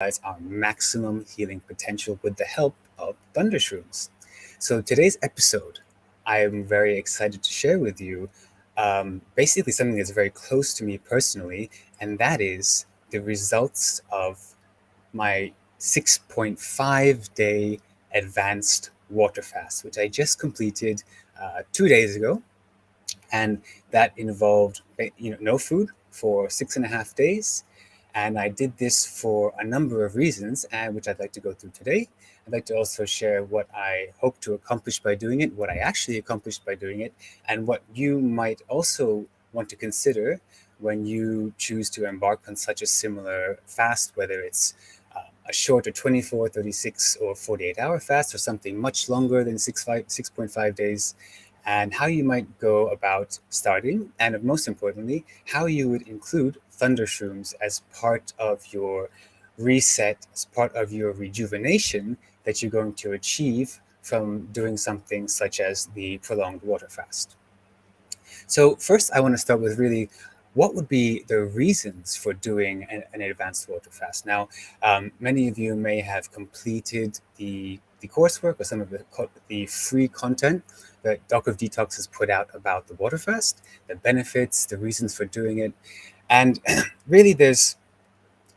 our maximum healing potential with the help of Thundershroomz. So today's episode, I am very excited to share with you basically something that's very close to me personally, and that is the results of my 6.5 day advanced water fast, which I just completed 2 days ago. And that involved no food for 6.5 days. And I did this for a number of reasons, and which I'd like to go through today. I'd like to also share what I hope to accomplish by doing it, what I actually accomplished by doing it, and what you might also want to consider when you choose to embark on such a similar fast, whether it's a shorter 24, 36, or 48-hour fast, or something much longer than 6.5 days, and how you might go about starting, and most importantly, how you would include Thundershroomz as part of your reset, as part of your rejuvenation that you're going to achieve from doing something such as the prolonged water fast. So first, I want to start with really what would be the reasons for doing an advanced water fast. Now, many of you may have completed the coursework or some of the free content that Doctorate of Detox has put out about the water fast, the benefits, the reasons for doing it. And really there's,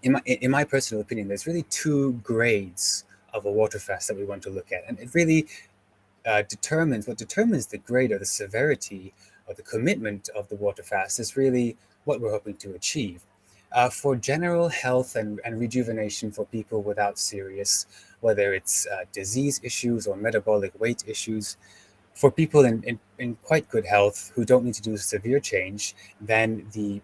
in my personal opinion, there's really two grades of a water fast that we want to look at. And it really determines the grade or the severity or the commitment of the water fast is really what we're hoping to achieve. For general health and rejuvenation for people without serious, whether it's disease issues or metabolic weight issues, for people in quite good health who don't need to do severe change, then the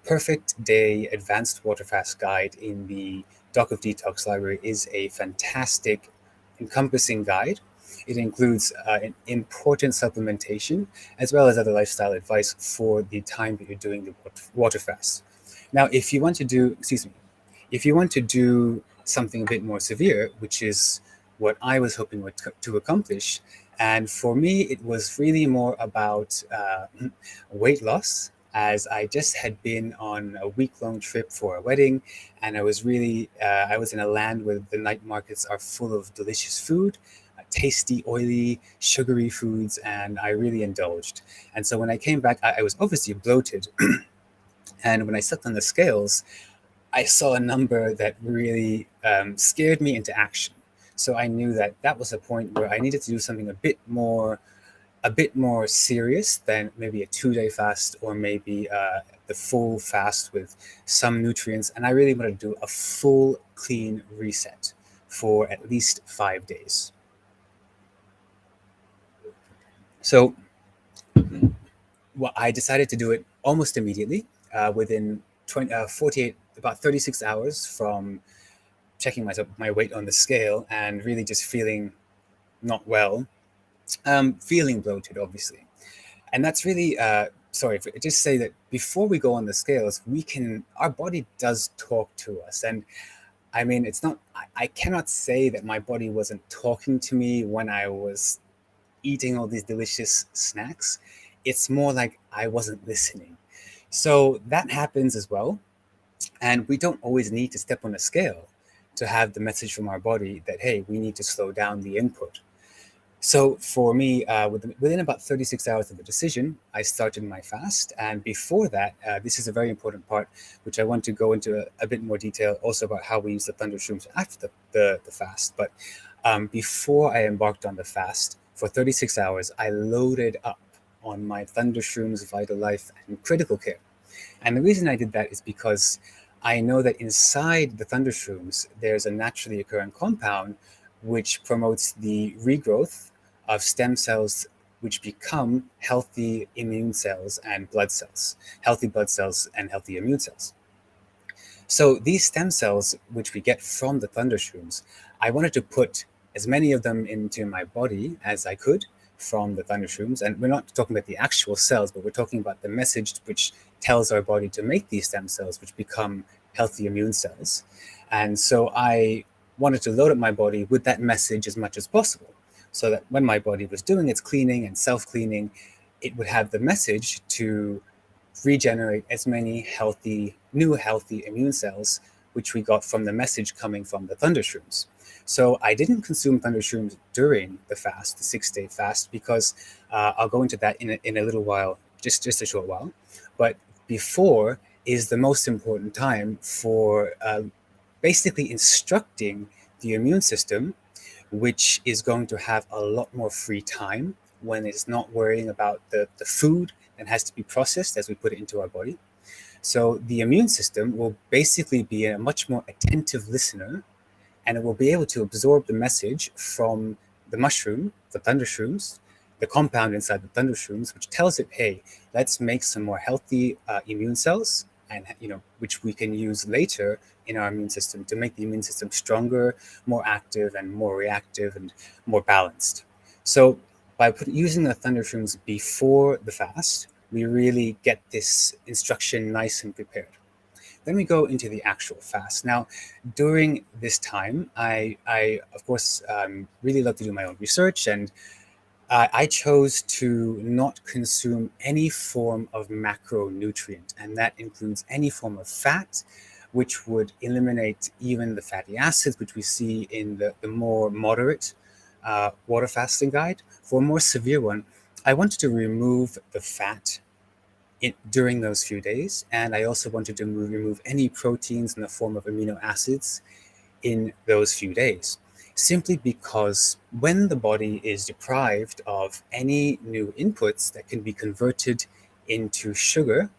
Perfect Day Advanced Water Fast Guide in the Doc of Detox library is a fantastic, encompassing guide. It includes important supplementation as well as other lifestyle advice for the time that you're doing the water fast. Now, if you want to do something a bit more severe, which is what I was hoping to accomplish, and for me, it was really more about weight loss, as I just had been on a week-long trip for a wedding, and I was in a land where the night markets are full of delicious food, tasty, oily, sugary foods, and I really indulged. And so when I came back, I was obviously bloated. And when I stepped on the scales, I saw a number that really scared me into action. So I knew that was a point where I needed to do something a bit more serious than maybe a 2-day fast or maybe the full fast with some nutrients. And I really wanted to do a full clean reset for at least 5 days. So I decided to do it almost immediately, within 48, about 36 hours from checking my weight on the scale and really just feeling not well, feeling bloated, obviously. And that's really, just say that before we go on the scales, our body does talk to us. And I mean, I cannot say that my body wasn't talking to me when I was eating all these delicious snacks. It's more like I wasn't listening. So that happens as well. And we don't always need to step on a scale to have the message from our body that, hey, we need to slow down the input. So for me, within about 36 hours of the decision, I started my fast. And before that, this is a very important part, which I want to go into a bit more detail also about how we use the Thundershroomz after the fast. But before I embarked on the fast, for 36 hours, I loaded up on my Thundershroomz Vital Life and Critical Care. And the reason I did that is because I know that inside the Thundershroomz, there's a naturally occurring compound which promotes the regrowth of stem cells which become healthy immune cells and blood cells, healthy blood cells and healthy immune cells. So these stem cells, which we get from the Thundershroomz, I wanted to put as many of them into my body as I could from the Thundershroomz. And we're not talking about the actual cells, but we're talking about the message which tells our body to make these stem cells, which become healthy immune cells. And so I wanted to load up my body with that message as much as possible, so that when my body was doing its cleaning and self-cleaning, it would have the message to regenerate as many new healthy immune cells which we got from the message coming from the Thundershroomz. So I didn't consume Thundershroomz during the fast, the 6-day fast, because I'll go into that in a little while, just a short while. But before is the most important time for basically instructing the immune system, which is going to have a lot more free time when it's not worrying about the food that has to be processed as we put it into our body. So the immune system will basically be a much more attentive listener, and it will be able to absorb the message from the mushroom, the Thundershroomz, the compound inside the Thundershroomz, which tells it, hey, let's make some more healthy immune cells, and which we can use later in our immune system to make the immune system stronger, more active, and more reactive, and more balanced. So by using the Thundershroomz before the fast, we really get this instruction nice and prepared. Then we go into the actual fast. Now, during this time, I of course, really love to do my own research, and I chose to not consume any form of macronutrient, and that includes any form of fat, which would eliminate even the fatty acids, which we see in the more moderate water fasting guide. For a more severe one, I wanted to remove the fat during those few days, and I also wanted to remove any proteins in the form of amino acids in those few days, simply because when the body is deprived of any new inputs that can be converted into sugar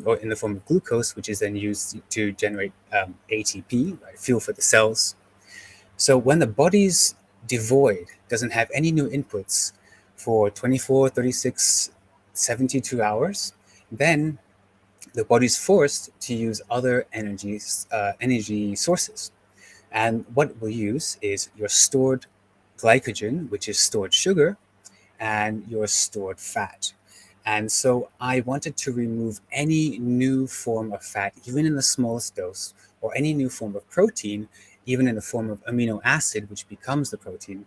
or in the form of glucose, which is then used to generate ATP, right, fuel for the cells. So when the body's devoid, doesn't have any new inputs for 24, 36, 72 hours, then the body's forced to use other energy sources. And what we'll use is your stored glycogen, which is stored sugar, and your stored fat. And so I wanted to remove any new form of fat, even in the smallest dose, or any new form of protein, even in the form of amino acid, which becomes the protein,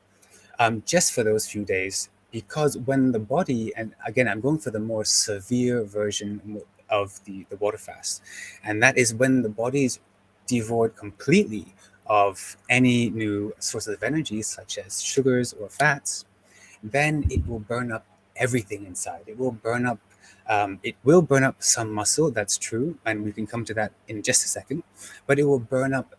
just for those few days. Because when the body, and again, I'm going for the more severe version of the water fast, and that is when the body is devoid completely of any new sources of energy, such as sugars or fats, then it will burn up everything inside. It will burn up. It will burn up some muscle. That's true, and we can come to that in just a second. But it will burn up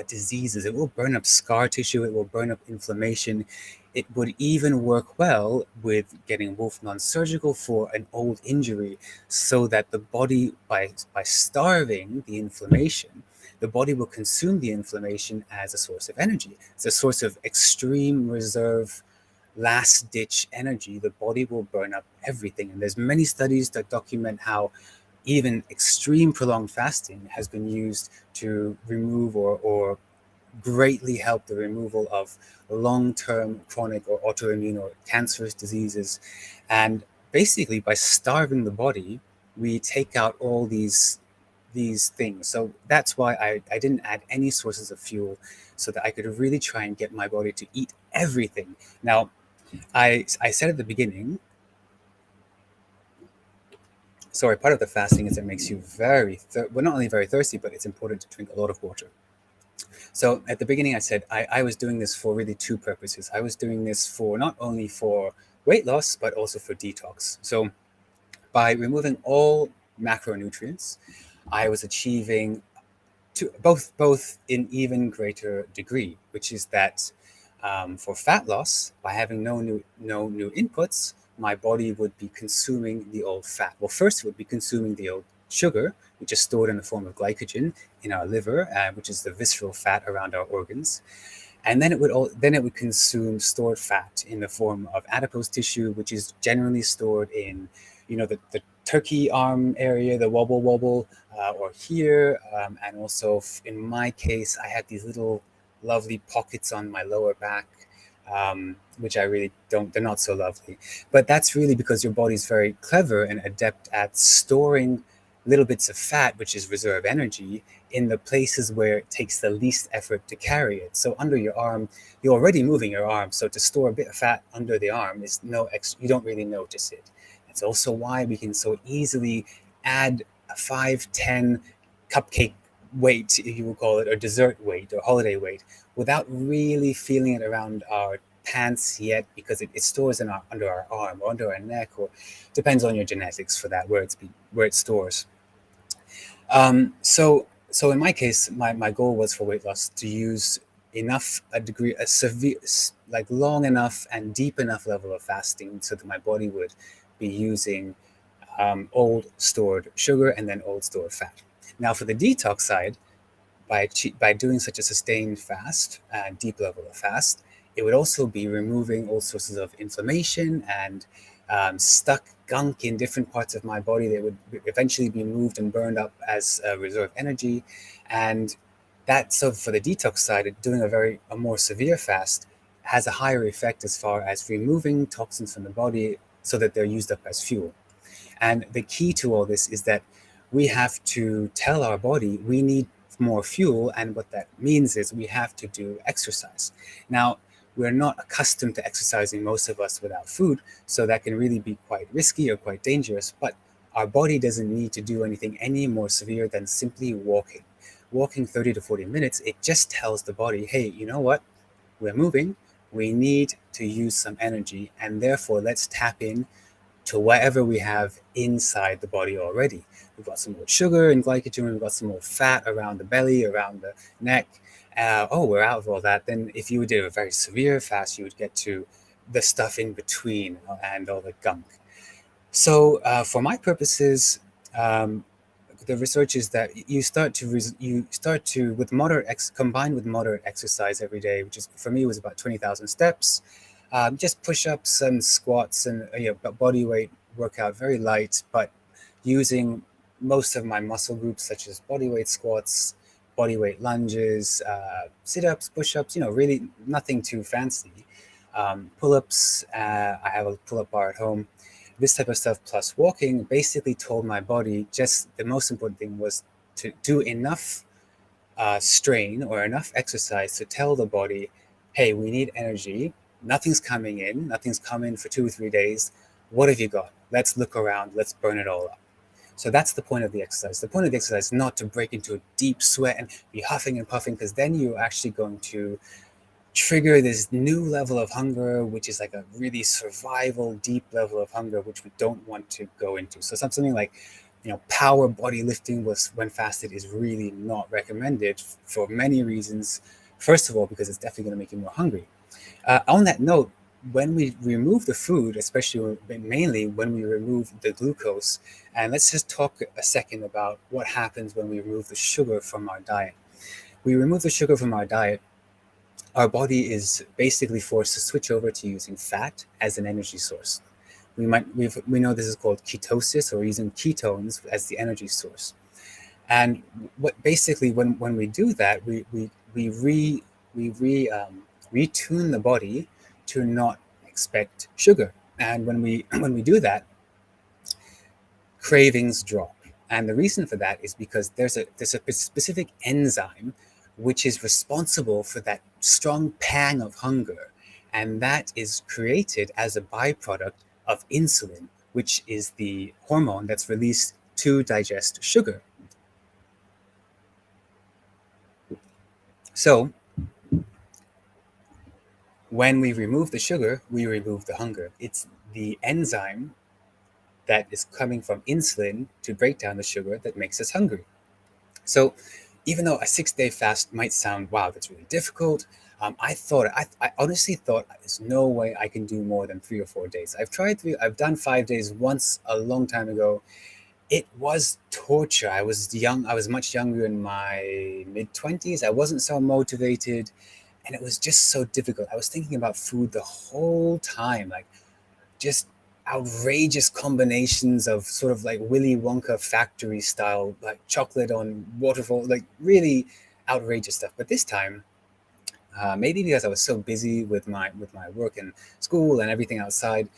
diseases. It will burn up scar tissue. It will burn up inflammation. It would even work well with getting Wolf non-surgical for an old injury, so that the body, by starving the inflammation, the body will consume the inflammation as a source of energy. It's a source of extreme reserve, last-ditch energy. The body will burn up everything. And there's many studies that document how even extreme prolonged fasting has been used to remove or greatly help the removal of long-term chronic or autoimmune or cancerous diseases. And basically, by starving the body, we take out all these things. So that's why I didn't add any sources of fuel, so that I could really try and get my body to eat everything. Now, I said at the beginning, sorry, part of the fasting is it makes you not only very thirsty, but it's important to drink a lot of water. So at the beginning, I said I was doing this for really two purposes. I was doing this for not only for weight loss, but also for detox. So by removing all macronutrients, I was achieving both in even greater degree, which is that for fat loss, by having no new inputs, my body would be consuming the old fat. Well, first it would be consuming the old sugar, which is stored in the form of glycogen in our liver, which is the visceral fat around our organs. And then it would consume stored fat in the form of adipose tissue, which is generally stored in, the turkey arm area, the wobble, or here. And also in my case, I had these little lovely pockets on my lower back, which I really don't, they're not so lovely. But that's really because your body's very clever and adept at storing little bits of fat, which is reserve energy, in the places where it takes the least effort to carry it. So under your arm, you're already moving your arm. So to store a bit of fat under the arm is you don't really notice it. It's also why we can so easily add a 5-10 cupcake weight, if you will call it, or dessert weight or holiday weight, without really feeling it around our pants yet, because it stores in under our arm or under our neck, or depends on your genetics for that, where it stores. So in my case, my goal was for weight loss to use a severe, like long enough and deep enough level of fasting so that my body would be using old stored sugar and then old stored fat. Now for the detox side, by doing such a sustained fast, deep level of fast, it would also be removing all sources of inflammation and stuck gunk in different parts of my body that would eventually be moved and burned up as reserve energy. And that, so for the detox side, doing a more severe fast has a higher effect as far as removing toxins from the body so that they're used up as fuel. And the key to all this is that we have to tell our body we need more fuel. And what that means is we have to do exercise. Now, we're not accustomed to exercising, most of us, without food. So that can really be quite risky or quite dangerous. But our body doesn't need to do anything any more severe than simply walking. Walking 30 to 40 minutes, it just tells the body, hey, you know what? We're moving. We need to use some energy. And therefore, let's tap in to whatever we have inside the body already. We've got some more sugar and glycogen, we've got some more fat around the belly, around the neck. We're out of all that. Then if you did a very severe fast, you would get to the stuff in between and all the gunk. So for my purposes, um, the research is that you start to with combined with moderate exercise every day, which is for me was about 20,000 steps, just push-ups and squats and body weight workout, very light, but using most of my muscle groups such as body weight squats, body weight lunges, sit-ups, push-ups. Really nothing too fancy. Pull-ups. I have a pull-up bar at home. This type of stuff plus walking basically told my body just the most important thing was to do enough strain or enough exercise to tell the body, hey, we need energy. Nothing's coming in. Nothing's coming for 2 or 3 days. What have you got? Let's look around. Let's burn it all up. So that's the point of the exercise. The point of the exercise is not to break into a deep sweat and be huffing and puffing, because then you're actually going to trigger this new level of hunger, which is like a really survival deep level of hunger, which we don't want to go into. So something like, power body lifting when fasted is really not recommended for many reasons. First of all, because it's definitely going to make you more hungry. On that note, when we remove the food, especially mainly when we remove the glucose, and let's just talk a second about what happens when we remove the sugar from our diet. We remove the sugar from our diet, our body is basically forced to switch over to using fat as an energy source. We know this is called ketosis, or using ketones as the energy source. And when we do that, we retune the body to not expect sugar. And when we do that, cravings drop. And the reason for that is because there's a specific enzyme which is responsible for that strong pang of hunger. And that is created as a byproduct of insulin, which is the hormone that's released to digest sugar. So when we remove the sugar, we remove the hunger. It's the enzyme that is coming from insulin to break down the sugar that makes us hungry. So even though a 6-day fast might sound, wow, that's really difficult, I honestly thought there's no way I can do more than 3 or 4 days. I've done 5 days once a long time ago. It was torture. I was young. I was much younger, in my mid-20s. I wasn't so motivated, and it was just so difficult. I was thinking about food the whole time, like just outrageous combinations of sort of like Willy Wonka factory style, like chocolate on waterfall, like really outrageous stuff. But this time, maybe because I was so busy with my work and school and everything outside,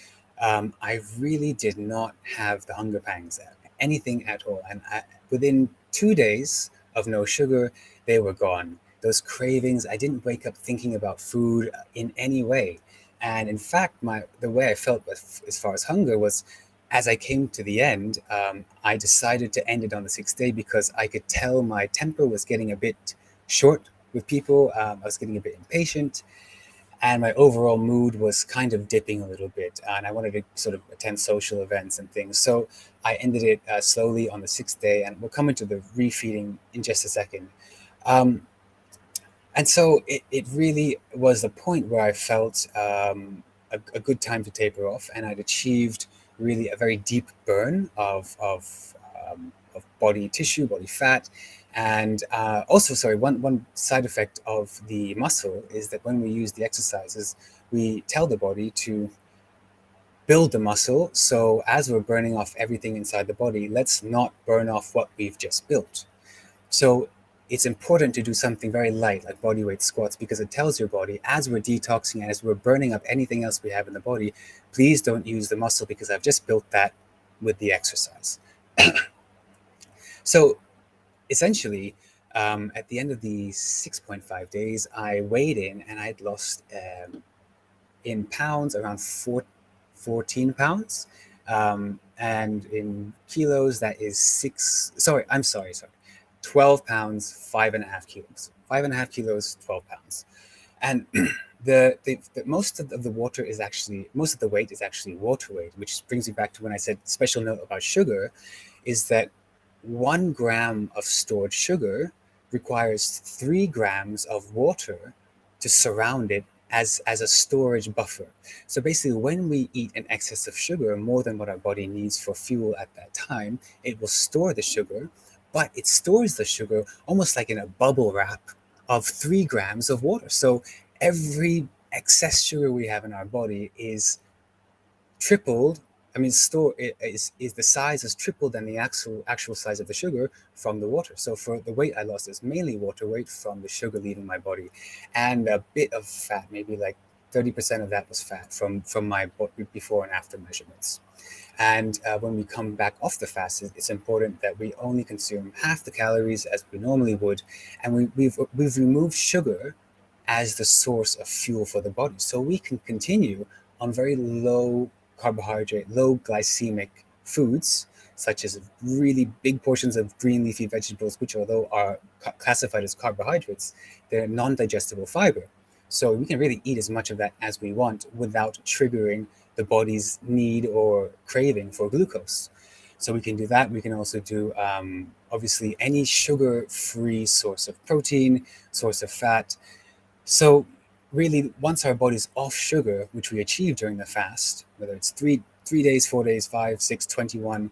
I really did not have the hunger pangs, anything at all. And within 2 days of no sugar, they were gone. Those cravings, I didn't wake up thinking about food in any way. And in fact, the way I felt as far as hunger was as I came to the end, I decided to end it on the 6th day because I could tell my temper was getting a bit short with people. I was getting a bit impatient, and my overall mood was kind of dipping a little bit. And I wanted to sort of attend social events and things. So I ended it slowly on the 6th day, and we'll come into the refeeding in just a second. Um, and so it really was the point where I felt a good time to taper off, and I'd achieved really a very deep burn of body tissue, body fat. And also, sorry, one side effect of the muscle is that when we use the exercises, we tell the body to build the muscle. So as we're burning off everything inside the body, let's not burn off what we've just built. So it's important to do something very light, like bodyweight squats, because it tells your body, as we're detoxing and as we're burning up anything else we have in the body, please don't use the muscle because I've just built that with the exercise. So essentially, at the end of the 6.5 days, I weighed in and I'd lost in pounds around 14 pounds. And in kilos, that is 12 pounds, 5.5 kilos. 5.5 kilos, 12 pounds. And the most of the weight is actually water weight, which brings me back to when I said special note about sugar, is that 1 gram of stored sugar requires 3 grams of water to surround it as a storage buffer. So basically, when we eat an excess of sugar, more than what our body needs for fuel at that time, it will store the sugar, but it stores the sugar almost like in a bubble wrap of 3 grams of water. So every excess sugar we have in our body is tripled. I mean, the size is tripled than the actual size of the sugar from the water. So for the weight I lost, is mainly water weight from the sugar leaving my body, and a bit of fat, maybe like 30% of that was fat from my before and after measurements. And when we come back off the fast, it's important that we only consume half the calories as we normally would, and we've removed sugar as the source of fuel for the body, so we can continue on very low carbohydrate, low glycemic foods, such as really big portions of green leafy vegetables, which although are classified as carbohydrates, they're non-digestible fiber. So we can really eat as much of that as we want without triggering the body's need or craving for glucose. So we can do that. We can also do, obviously, any sugar-free source of protein, source of fat. So really, once our body's off sugar, which we achieve during the fast, whether it's 3 days, 4 days, 5, 6, 21,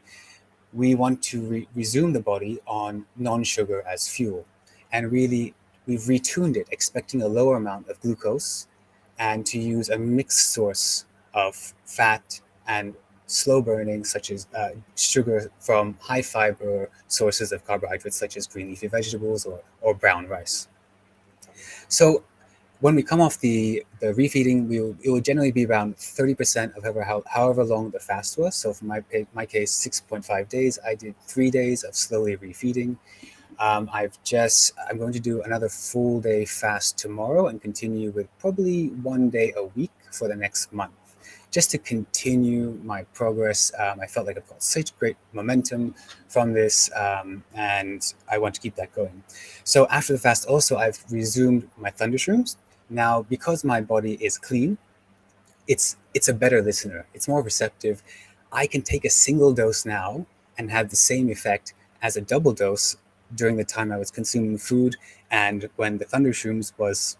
we want to resume the body on non-sugar as fuel. And really, we've retuned it, expecting a lower amount of glucose and to use a mixed source of fat and slow burning, such as sugar from high fiber sources of carbohydrates, such as green leafy vegetables or brown rice. So when we come off the refeeding, it will generally be around 30% of however long the fast was. So for my case, 6.5 days, I did 3 days of slowly refeeding. I'm going to do another full day fast tomorrow and continue with probably 1 day a week for the next month, just to continue my progress. I felt like I've got such great momentum from this, and I want to keep that going. So after the fast, also, I've resumed my Thundershroomz. Now, because my body is clean, it's a better listener. It's more receptive. I can take a single dose now and have the same effect as a double dose during the time I was consuming food and when the Thundershroomz was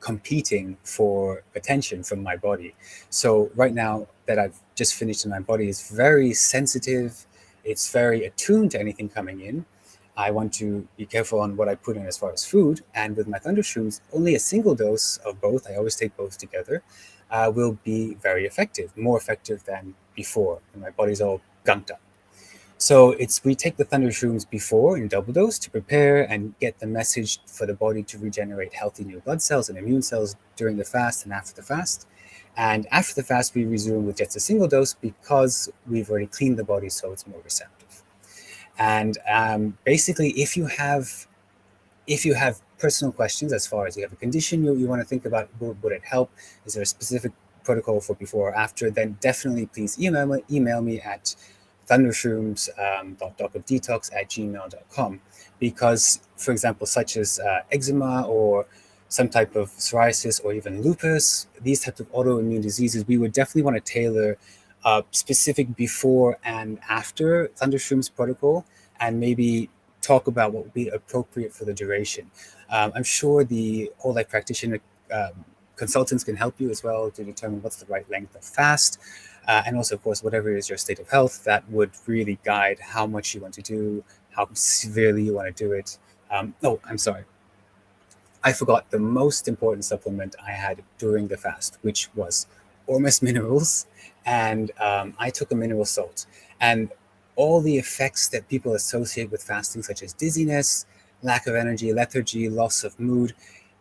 competing for attention from my body. So right now that I've just finished and my body is very sensitive, it's very attuned to anything coming in. I want to be careful on what I put in as far as food. And with my Thundershroomz, only a single dose of both, I always take both together, will be very effective, more effective than before, when my body's all gunked up. So we take the Thundershroomz before in double dose to prepare and get the message for the body to regenerate healthy new blood cells and immune cells during the fast and after the fast. And after the fast, we resume with just a single dose because we've already cleaned the body, so it's more receptive. And basically, if you have personal questions as far as you have a condition you want to think about, would it help? Is there a specific protocol for before or after, then definitely please email me at thundershroomz.detox@gmail.com, because, for example, such as eczema or some type of psoriasis or even lupus, these types of autoimmune diseases, we would definitely want to tailor a specific before and after Thundershroomz protocol, and maybe talk about what would be appropriate for the duration. I'm sure the whole life practitioner consultants can help you as well to determine what's the right length of fast. And also, of course, whatever is your state of health, that would really guide how much you want to do, how severely you want to do it. Oh, I'm sorry. I forgot the most important supplement I had during the fast, which was Ormus minerals. And I took a mineral salt. And all the effects that people associate with fasting, such as dizziness, lack of energy, lethargy, loss of mood,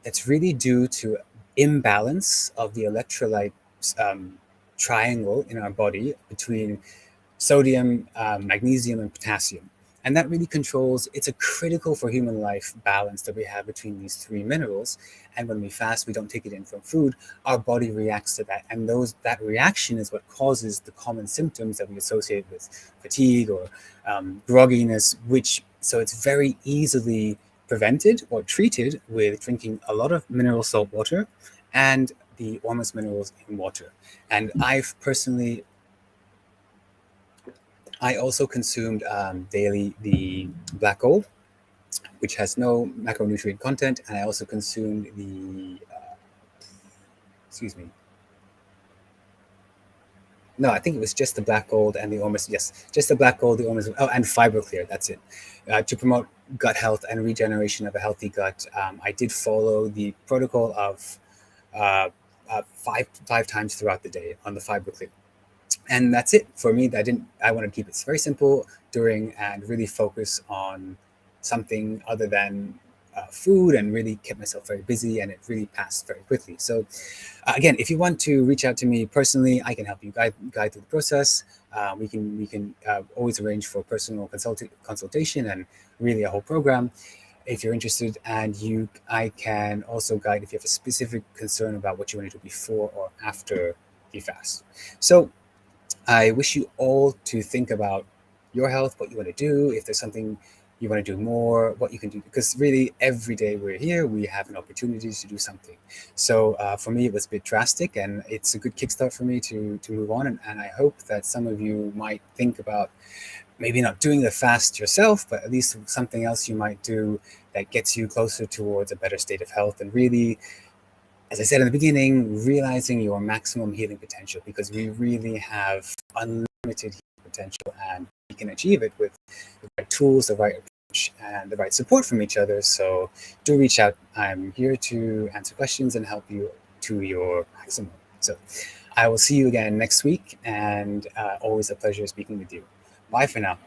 that's really due to imbalance of the electrolyte triangle in our body between sodium, magnesium, and potassium. And that really controls, it's a critical for human life balance that we have between these three minerals. And when we fast, we don't take it in from food, our body reacts to that. And that reaction is what causes the common symptoms that we associate with fatigue or grogginess, so it's very easily prevented or treated with drinking a lot of mineral salt water and the Ormus minerals in water. And I also consumed daily the black gold, which has no macronutrient content, and I also consumed the, excuse me, no, I think it was just the black gold and the Ormus, yes, just the black gold, the Ormus, oh, and FiberClear, that's it. To promote gut health and regeneration of a healthy gut, I did follow the protocol of five times throughout the day on the FiberClear. And that's it for me. I want to keep it very simple and really focus on something other than food, and really kept myself very busy, and it really passed very quickly. So again, if you want to reach out to me personally, I can help you guide through the process. We can always arrange for personal consultation and really a whole program if you're interested. And I can also guide if you have a specific concern about what you want to do before or after the fast. So I wish you all to think about your health, what you want to do, if there's something you want to do more, what you can do, because really every day we're here, we have an opportunity to do something. So for me, it was a bit drastic, and it's a good kickstart for me to move on. And I hope that some of you might think about maybe not doing the fast yourself, but at least something else you might do that gets you closer towards a better state of health, and really, as I said in the beginning, realizing your maximum healing potential, because we really have unlimited healing potential, and we can achieve it with the right tools, the right approach, and the right support from each other. So do reach out. I'm here to answer questions and help you to your maximum. So I will see you again next week, and always a pleasure speaking with you. Bye for now.